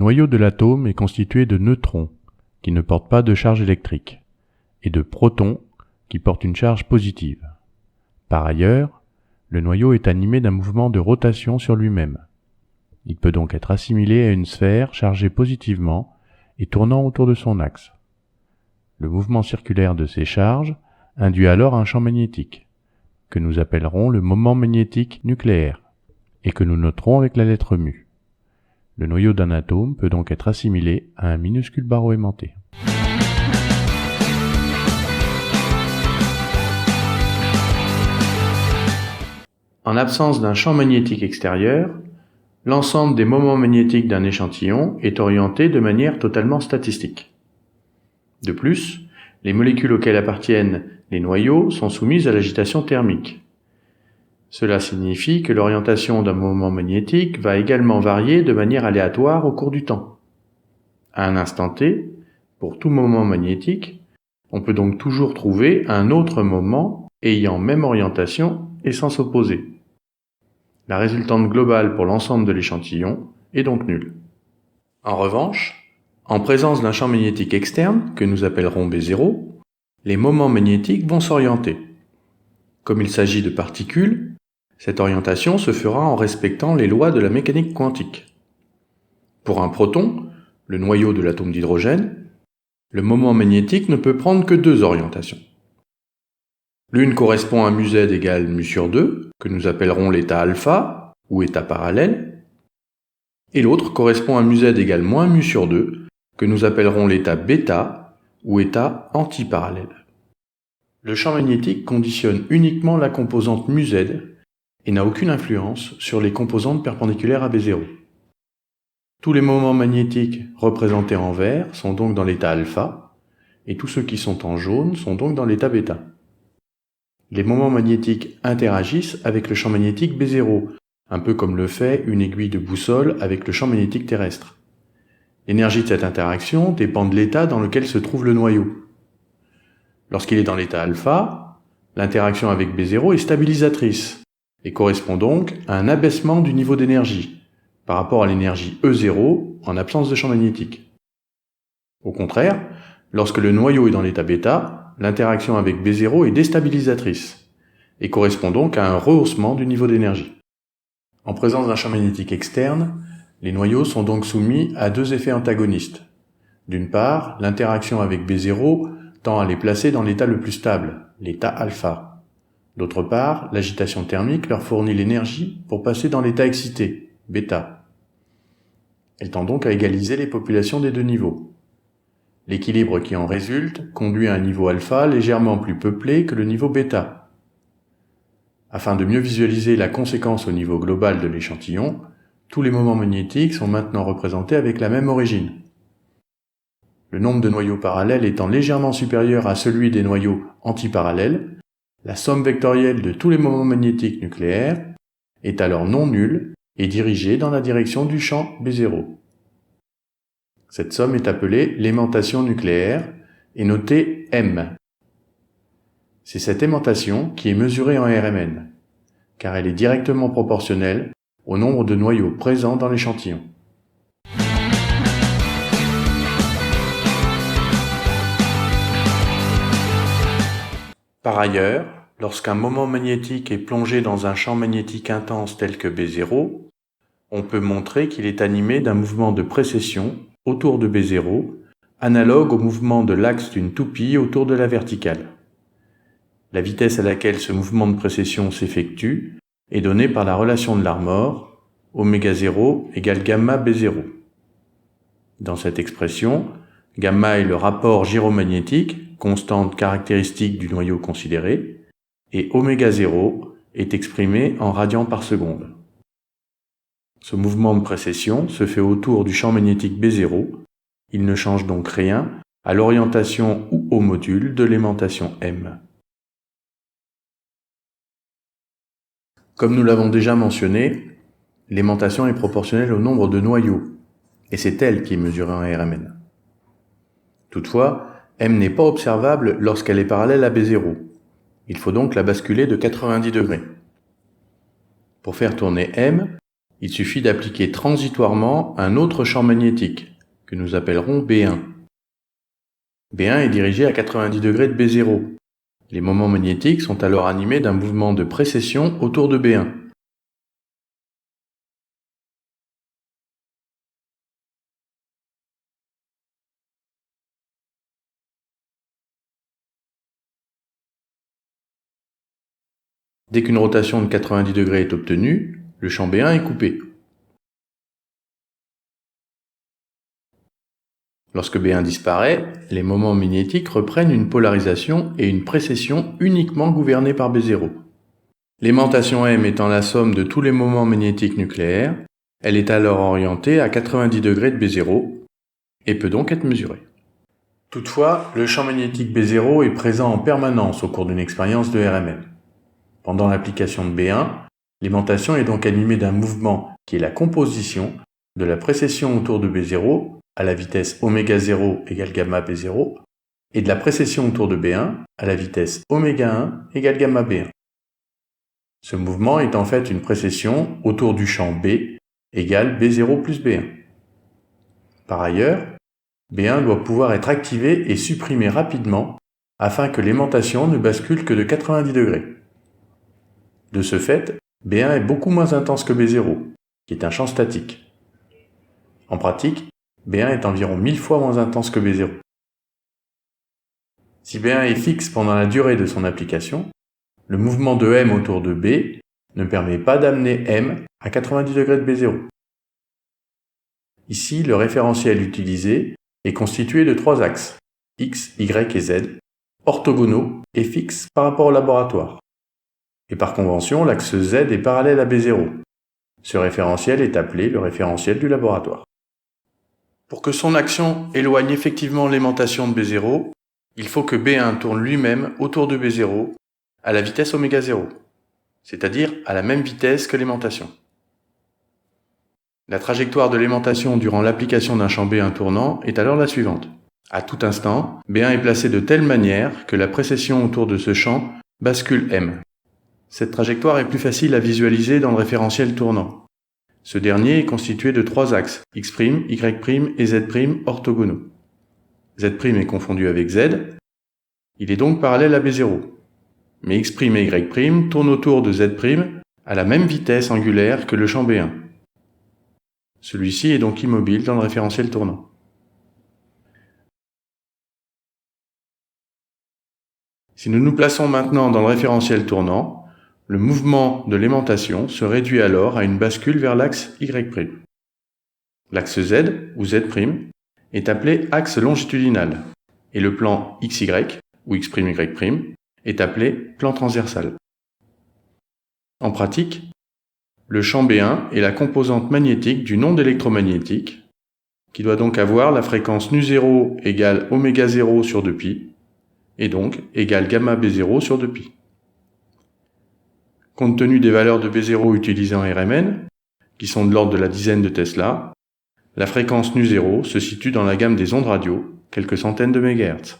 noyau de l'atome est constitué de neutrons, qui ne portent pas de charge électrique, et de protons, qui portent une charge positive. Par ailleurs, le noyau est animé d'un mouvement de rotation sur lui-même. Il peut donc être assimilé à une sphère chargée positivement et tournant autour de son axe. Le mouvement circulaire de ces charges induit alors un champ magnétique, que nous appellerons le moment magnétique nucléaire, et que nous noterons avec la lettre mu. Le noyau d'un atome peut donc être assimilé à un minuscule barreau aimanté. En l'absence d'un champ magnétique extérieur, l'ensemble des moments magnétiques d'un échantillon est orienté de manière totalement statistique. De plus, les molécules auxquelles appartiennent les noyaux sont soumises à l'agitation thermique. Cela signifie que l'orientation d'un moment magnétique va également varier de manière aléatoire au cours du temps. À un instant T, pour tout moment magnétique, on peut donc toujours trouver un autre moment ayant même orientation et sens opposé. La résultante globale pour l'ensemble de l'échantillon est donc nulle. En revanche, en présence d'un champ magnétique externe, que nous appellerons B0, les moments magnétiques vont s'orienter. Comme il s'agit de particules, cette orientation se fera en respectant les lois de la mécanique quantique. Pour un proton, le noyau de l'atome d'hydrogène, le moment magnétique ne peut prendre que deux orientations. L'une correspond à μz égale mu sur 2, que nous appellerons l'état alpha, ou état parallèle, et l'autre correspond à μz égale moins mu sur 2, que nous appellerons l'état bêta, ou état antiparallèle. Le champ magnétique conditionne uniquement la composante μz et n'a aucune influence sur les composantes perpendiculaires à B0. Tous les moments magnétiques représentés en vert sont donc dans l'état alpha, et tous ceux qui sont en jaune sont donc dans l'état bêta. Les moments magnétiques interagissent avec le champ magnétique B0, un peu comme le fait une aiguille de boussole avec le champ magnétique terrestre. L'énergie de cette interaction dépend de l'état dans lequel se trouve le noyau. Lorsqu'il est dans l'état alpha, l'interaction avec B0 est stabilisatrice et correspond donc à un abaissement du niveau d'énergie par rapport à l'énergie E0 en absence de champ magnétique. Au contraire, lorsque le noyau est dans l'état bêta, l'interaction avec B0 est déstabilisatrice et correspond donc à un rehaussement du niveau d'énergie. En présence d'un champ magnétique externe, les noyaux sont donc soumis à deux effets antagonistes. D'une part, l'interaction avec B0 tend à les placer dans l'état le plus stable, l'état alpha. D'autre part, l'agitation thermique leur fournit l'énergie pour passer dans l'état excité, bêta. Elle tend donc à égaliser les populations des deux niveaux. L'équilibre qui en résulte conduit à un niveau alpha légèrement plus peuplé que le niveau bêta. Afin de mieux visualiser la conséquence au niveau global de l'échantillon, tous les moments magnétiques sont maintenant représentés avec la même origine. Le nombre de noyaux parallèles étant légèrement supérieur à celui des noyaux antiparallèles, la somme vectorielle de tous les moments magnétiques nucléaires est alors non nulle et dirigée dans la direction du champ B0. Cette somme est appelée l'aimantation nucléaire et notée M. C'est cette aimantation qui est mesurée en RMN, car elle est directement proportionnelle au nombre de noyaux présents dans l'échantillon. Par ailleurs, lorsqu'un moment magnétique est plongé dans un champ magnétique intense tel que B0, on peut montrer qu'il est animé d'un mouvement de précession autour de B0, analogue au mouvement de l'axe d'une toupie autour de la verticale. La vitesse à laquelle ce mouvement de précession s'effectue est donnée par la relation de Larmor, ω0 égale gamma B0. Dans cette expression, gamma est le rapport gyromagnétique, constante caractéristique du noyau considéré, et ω0 est exprimé en radians par seconde. Ce mouvement de précession se fait autour du champ magnétique B0, il ne change donc rien à l'orientation ou au module de l'aimantation M. Comme nous l'avons déjà mentionné, l'aimantation est proportionnelle au nombre de noyaux, et c'est elle qui est mesurée en RMN. Toutefois, M n'est pas observable lorsqu'elle est parallèle à B0. Il faut donc la basculer de 90 degrés. Pour faire tourner M, il suffit d'appliquer transitoirement un autre champ magnétique, que nous appellerons B1. B1 est dirigé à 90 degrés de B0. Les moments magnétiques sont alors animés d'un mouvement de précession autour de B1. Dès qu'une rotation de 90 degrés est obtenue, le champ B1 est coupé. Lorsque B1 disparaît, les moments magnétiques reprennent une polarisation et une précession uniquement gouvernées par B0. L'aimantation M étant la somme de tous les moments magnétiques nucléaires, elle est alors orientée à 90 degrés de B0 et peut donc être mesurée. Toutefois, le champ magnétique B0 est présent en permanence au cours d'une expérience de RMN. Pendant l'application de B1, l'aimantation est donc animée d'un mouvement qui est la composition de la précession autour de B0 à la vitesse ω0 égale gamma B0 et de la précession autour de B1 à la vitesse ω1 égale gamma B1. Ce mouvement est en fait une précession autour du champ B égale B0 plus B1. Par ailleurs, B1 doit pouvoir être activé et supprimé rapidement afin que l'aimantation ne bascule que de 90 degrés. De ce fait, B1 est beaucoup moins intense que B0, qui est un champ statique. En pratique, B1 est environ 1000 fois moins intense que B0. Si B1 est fixe pendant la durée de son application, le mouvement de M autour de B ne permet pas d'amener M à 90 degrés de B0. Ici, le référentiel utilisé est constitué de 3 axes, X, Y et Z, orthogonaux et fixes par rapport au laboratoire. Et par convention, l'axe Z est parallèle à B0. Ce référentiel est appelé le référentiel du laboratoire. Pour que son action éloigne effectivement l'aimantation de B0, il faut que B1 tourne lui-même autour de B0 à la vitesse ω0, c'est-à-dire à la même vitesse que l'aimantation. La trajectoire de l'aimantation durant l'application d'un champ B1 tournant est alors la suivante. À tout instant, B1 est placé de telle manière que la précession autour de ce champ bascule M. Cette trajectoire est plus facile à visualiser dans le référentiel tournant. Ce dernier est constitué de 3 axes, X', Y' et Z' orthogonaux. Z' est confondu avec Z, il est donc parallèle à B0. Mais X' et Y' tournent autour de Z' à la même vitesse angulaire que le champ B1. Celui-ci est donc immobile dans le référentiel tournant. Si nous nous plaçons maintenant dans le référentiel tournant, le mouvement de l'aimantation se réduit alors à une bascule vers l'axe Y'. L'axe Z, ou Z', est appelé axe longitudinal, et le plan XY, ou X', Y', est appelé plan transversal. En pratique, le champ B1 est la composante magnétique d'une onde électromagnétique, qui doit donc avoir la fréquence nu0 égale ω0 sur 2π, et donc égale gamma B0 sur 2π. Compte tenu des valeurs de B0 utilisées en RMN, qui sont de l'ordre de la dizaine de Tesla, la fréquence nu0 se situe dans la gamme des ondes radio, quelques centaines de MHz.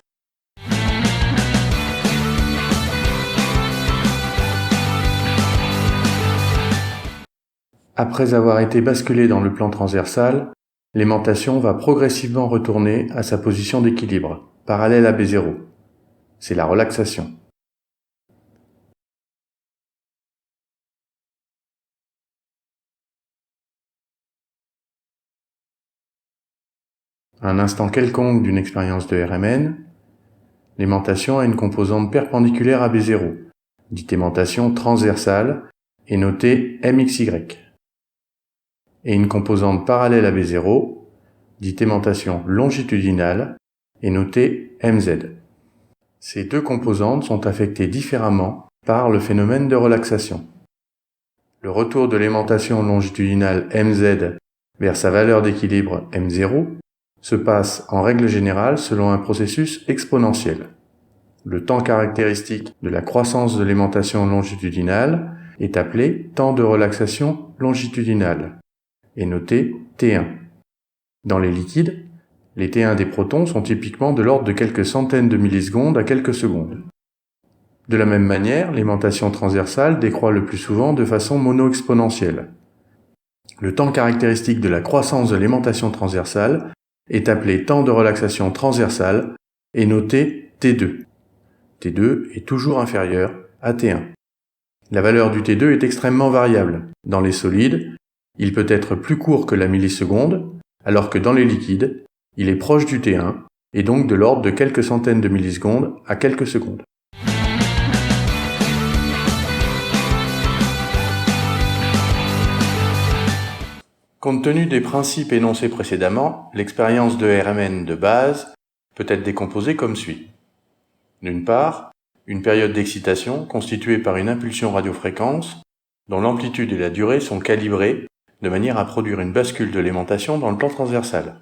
Après avoir été basculée dans le plan transversal, l'aimantation va progressivement retourner à sa position d'équilibre, parallèle à B0. C'est la relaxation. À un instant quelconque d'une expérience de RMN, l'aimantation a une composante perpendiculaire à B0, dite aimantation transversale, et notée MXY, et une composante parallèle à B0, dite aimantation longitudinale, et notée MZ. Ces deux composantes sont affectées différemment par le phénomène de relaxation. Le retour de l'aimantation longitudinale MZ vers sa valeur d'équilibre M0 se passe en règle générale selon un processus exponentiel. Le temps caractéristique de la croissance de l'aimantation longitudinale est appelé temps de relaxation longitudinale et noté T1. Dans les liquides, les T1 des protons sont typiquement de l'ordre de quelques centaines de millisecondes à quelques secondes. De la même manière, l'aimantation transversale décroît le plus souvent de façon mono-exponentielle. Le temps caractéristique de la croissance de l'aimantation transversale est appelé temps de relaxation transversale et noté T2. T2 est toujours inférieur à T1. La valeur du T2 est extrêmement variable. Dans les solides, il peut être plus court que la milliseconde, alors que dans les liquides, il est proche du T1 et donc de l'ordre de quelques centaines de millisecondes à quelques secondes. Compte tenu des principes énoncés précédemment, l'expérience de RMN de base peut être décomposée comme suit. D'une part, une période d'excitation constituée par une impulsion radiofréquence dont l'amplitude et la durée sont calibrées de manière à produire une bascule de l'aimantation dans le plan transversal.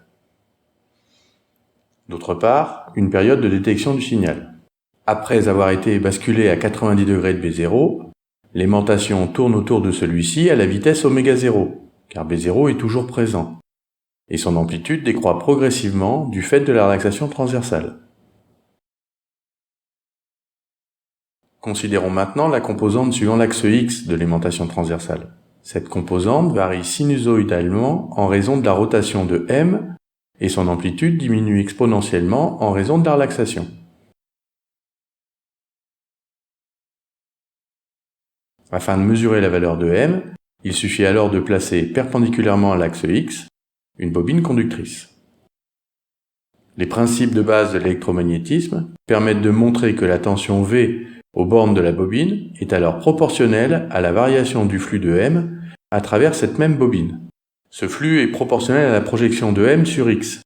D'autre part, une période de détection du signal. Après avoir été basculée à 90 degrés de B0, l'aimantation tourne autour de celui-ci à la vitesse ω0, car B0 est toujours présent, et son amplitude décroît progressivement du fait de la relaxation transversale. Considérons maintenant la composante suivant l'axe X de l'aimantation transversale. Cette composante varie sinusoïdalement en raison de la rotation de M et son amplitude diminue exponentiellement en raison de la relaxation. Afin de mesurer la valeur de M, il suffit alors de placer perpendiculairement à l'axe X une bobine conductrice. Les principes de base de l'électromagnétisme permettent de montrer que la tension V aux bornes de la bobine est alors proportionnelle à la variation du flux de M à travers cette même bobine. Ce flux est proportionnel à la projection de M sur X.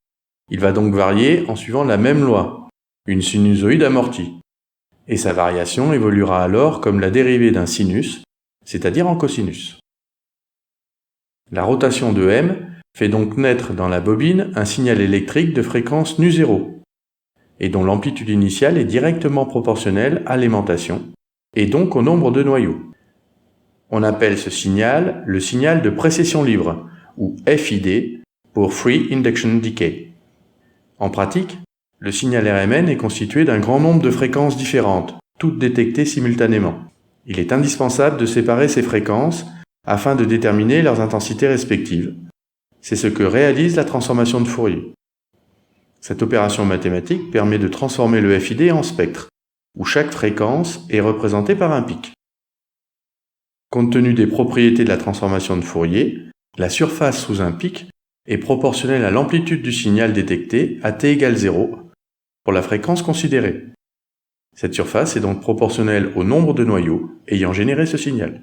Il va donc varier en suivant la même loi, une sinusoïde amortie, et sa variation évoluera alors comme la dérivée d'un sinus, c'est-à-dire en cosinus. La rotation de M fait donc naître dans la bobine un signal électrique de fréquence nu0, et dont l'amplitude initiale est directement proportionnelle à l'aimantation, et donc au nombre de noyaux. On appelle ce signal le signal de précession libre, ou FID, pour Free Induction Decay. En pratique, le signal RMN est constitué d'un grand nombre de fréquences différentes, toutes détectées simultanément. Il est indispensable de séparer ces fréquences afin de déterminer leurs intensités respectives. C'est ce que réalise la transformation de Fourier. Cette opération mathématique permet de transformer le FID en spectre, où chaque fréquence est représentée par un pic. Compte tenu des propriétés de la transformation de Fourier, la surface sous un pic est proportionnelle à l'amplitude du signal détecté à t égale 0 pour la fréquence considérée. Cette surface est donc proportionnelle au nombre de noyaux ayant généré ce signal.